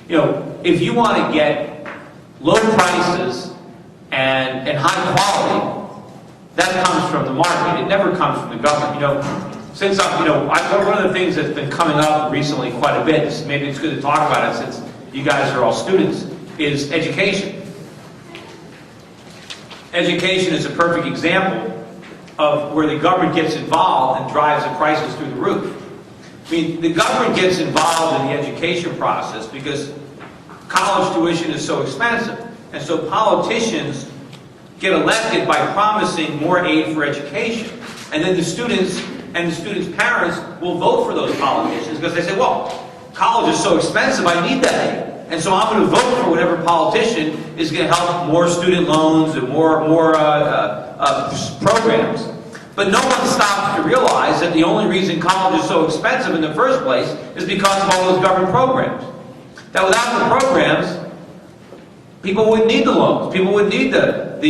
You know, if you want to get low prices and high quality, that comes from the market. It never comes from the government. You know, since one of the things that's been coming up recently quite a bit, maybe it's good to talk about it since you guys are all students, is education. Education is a perfect example of where the government gets involved and drives the prices through the roof. I mean, the government gets involved in the education process because college tuition is so expensive. And so politicians get elected by promising more aid for education. And then the students and the students' parents will vote for those politicians because they say, well, college is so expensive, I need that aid. And so I'm going to vote for whatever politician is going to help more student loans and more programs. But no one stops to realize that the only reason college is so expensive in the first place is because of all those government programs. That without the programs, people wouldn't need the loans. People wouldn't need the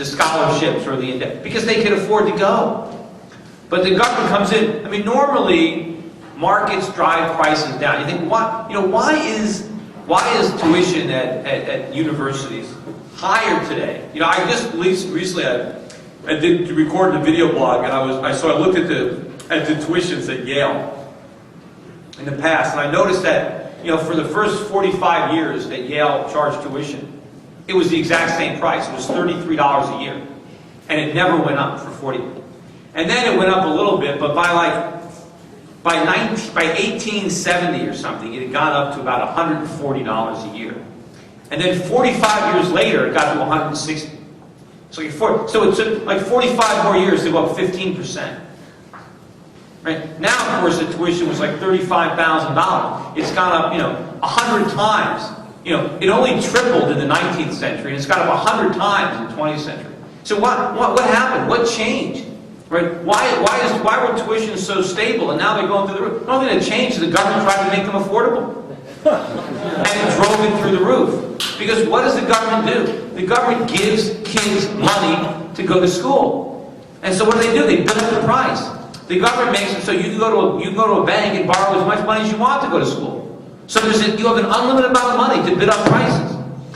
scholarships or because they can afford to go. But the government comes in. I mean, normally markets drive prices down. You think, why is tuition at universities higher today? You know, I just recently I did record the video blog, and I looked at the tuitions at Yale in the past, and I noticed that, you know, for the first 45 years that Yale charged tuition, it was the exact same price. It was $33 a year, and it never went up for 40. And then it went up a little bit, but by 1870 or something, it had gone up to about $140 a year. And then 45 years later, it got to 160. So it took like 45 more years to go up 15%. Right? Now, of course, the tuition was like $35,000. It's gone up, 100 times. You know, it only tripled in the 19th century, and it's gone up 100 times in the 20th century. So what happened? What changed? Right? Why were tuitions so stable, and now they're going through the roof? The only thing that changed is the government tried to make them affordable. And it drove it through the roof. Because what does the government do? The government gives kids money to go to school. And so what do? They build up the price. The government makes it so you can go to a bank and borrow as much money as you want to go to school. So you have an unlimited amount of money to bid up prices.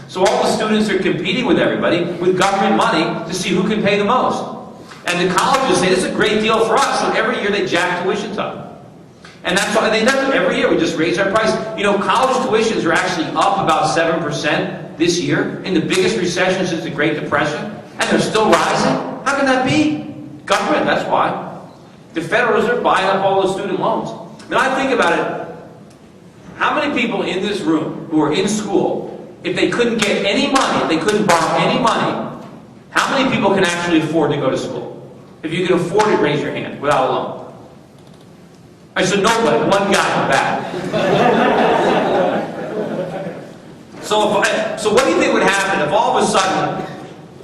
So all the students are competing with everybody with government money to see who can pay the most. And the colleges say, this is a great deal for us, so every year they jack tuitions up. And that's why every year we just raise our price. You know, college tuitions are actually up about 7% this year, in the biggest recession since the Great Depression, and they're still rising. How can that be? Government, that's why. The Federal Reserve buying up all the student loans. I mean, I think about it. How many people in this room who are in school, if they couldn't get any money, if they couldn't borrow any money, how many people can actually afford to go to school? If you can afford it, raise your hand without a loan. I said nobody, one guy in the back. So what do you think would happen if all of a sudden,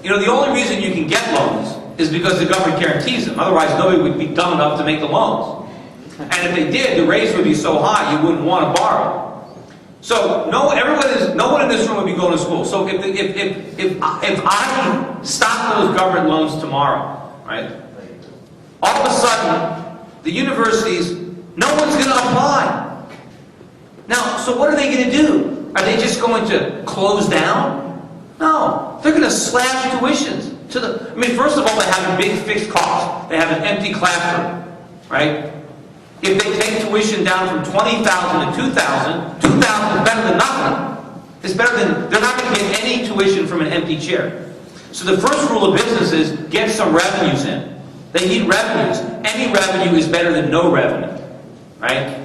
the only reason you can get loans is because the government guarantees them. Otherwise, nobody would be dumb enough to make the loans. And if they did, the rates would be so high you wouldn't want to borrow. So no one in this room would be going to school. So if I stop those government loans tomorrow, right? All of a sudden, the universities, no one's going to apply. Now, so what are they going to do? Are they just going to close down? No, they're going to slash tuitions. First of all, they have a big fixed cost. They have an empty classroom, right? If they take tuition down from 20,000 to 2,000, 2,000 is better than nothing. It's better than, they're not going to get any tuition from an empty chair. So the first rule of business is get some revenues in. They need revenues. Any revenue is better than no revenue, right?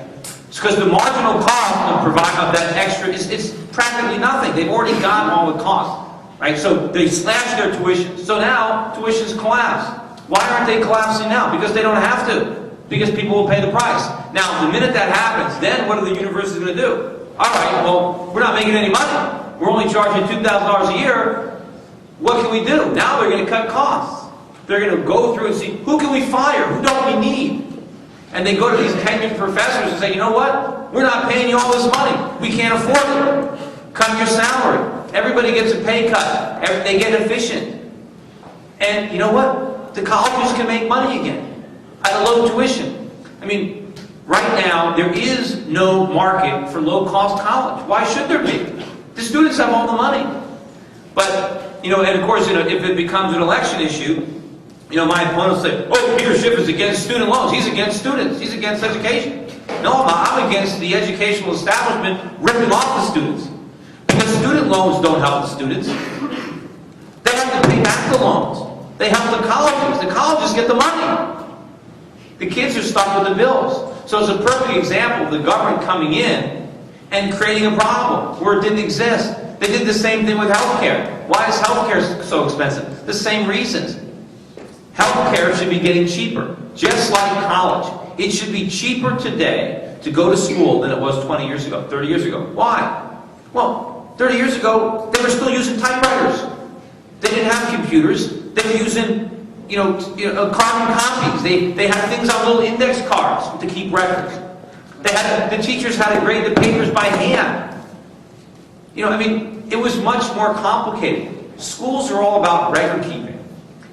It's because the marginal cost of that extra it's practically nothing. They've already gotten all the costs, right? So they slash their tuition. So now tuitions collapse. Why aren't they collapsing now? Because they don't have to. Because people will pay the price. Now, the minute that happens, then what are the universities going to do? All right, well, we're not making any money. We're only charging $2,000 a year. What can we do? Now they're going to cut costs. They're going to go through and see, who can we fire? Who don't we need? And they go to these tenured professors and say, you know what? We're not paying you all this money. We can't afford it. Cut your salary. Everybody gets a pay cut. They get efficient. And you know what? The colleges can make money again at a low tuition. I mean, Right now, there is no market for low-cost college. Why should there be? The students have all the money. But, and of course, if it becomes an election issue, my opponents say, oh, Peter Schiff is against student loans. He's against students. He's against education. No, I'm against the educational establishment ripping off the students. Because student loans don't help the students. They have to pay back the loans. They help the colleges. The colleges get the money. The kids are stuck with the bills. So it's a perfect example of the government coming in and creating a problem where it didn't exist. They did the same thing with healthcare. Why is healthcare so expensive? The same reasons. Healthcare should be getting cheaper, just like college. It should be cheaper today to go to school than it was 20 years ago, 30 years ago. Why? Well, 30 years ago, they were still using typewriters. They didn't have computers. They were using, carbon copies. They had things on little index cards to keep records. The teachers had to grade the papers by hand. It was much more complicated. Schools are all about record keeping.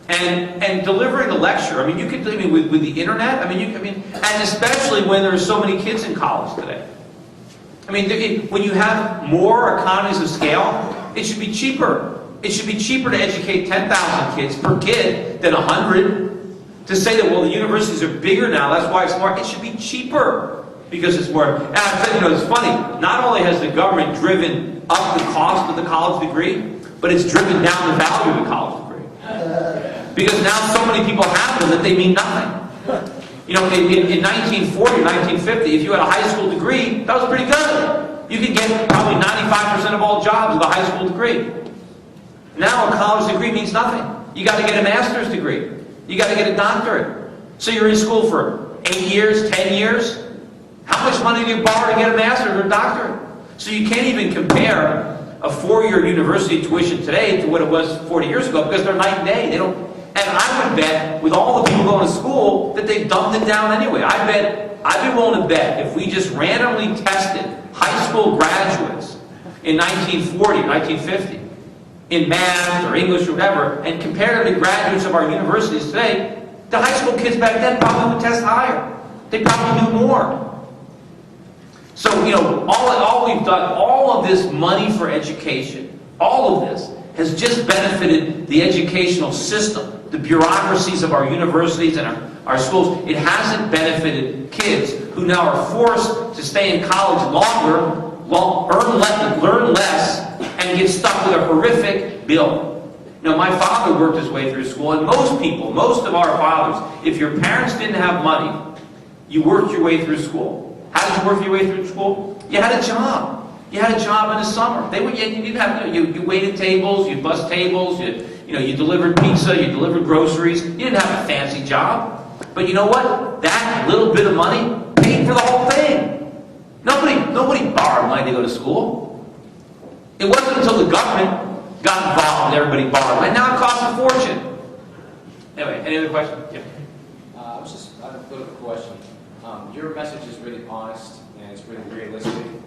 And delivering a lecture, you could, with the internet, and especially when there are so many kids in college today. When you have more economies of scale, it should be cheaper. It should be cheaper to educate 10,000 kids per kid than 100. To say that, well, the universities are bigger now, that's why it's more. It should be cheaper because it's more. And I tell you, it's funny. Not only has the government driven up the cost of the college degree, but it's driven down the value of the college degree. Because now so many people have them that they mean nothing. In 1940, 1950, if you had a high school degree, that was pretty good. You could get probably 95% of all jobs with a high school degree. Now a college degree means nothing. You got to get a master's degree. You got to get a doctorate. So you're in school for 8 years, 10 years. How much money do you borrow to get a master's or a doctorate? So you can't even compare a 4-year university tuition today to what it was 40 years ago because they're night and day. They don't. And I would bet, with all the people going to school, that they've dumbed it down anyway. I'd be willing to bet if we just randomly tested high school graduates in 1940, 1950, in math or English or whatever, and compared them to graduates of our universities today, the high school kids back then probably would test higher. They probably knew more. So, all we've done, all of this money for education, all of this has just benefited the educational system, the bureaucracies of our universities and our schools. It hasn't benefited kids who now are forced to stay in college longer, learn less, and get stuck with a horrific bill. My father worked his way through school, and most of our fathers, if your parents didn't have money, you worked your way through school. How did you work your way through school? You had a job. You had a job in the summer. You waited tables, you bussed tables, you delivered pizza, you delivered groceries. You didn't have a fancy job. But you know what? That little bit of money paid for the whole thing. Nobody borrowed money to go to school. It wasn't until the government got involved and everybody borrowed. And now it costs a fortune. Anyway, any other questions? Yeah. I have a political question. Your message is really honest and it's really realistic.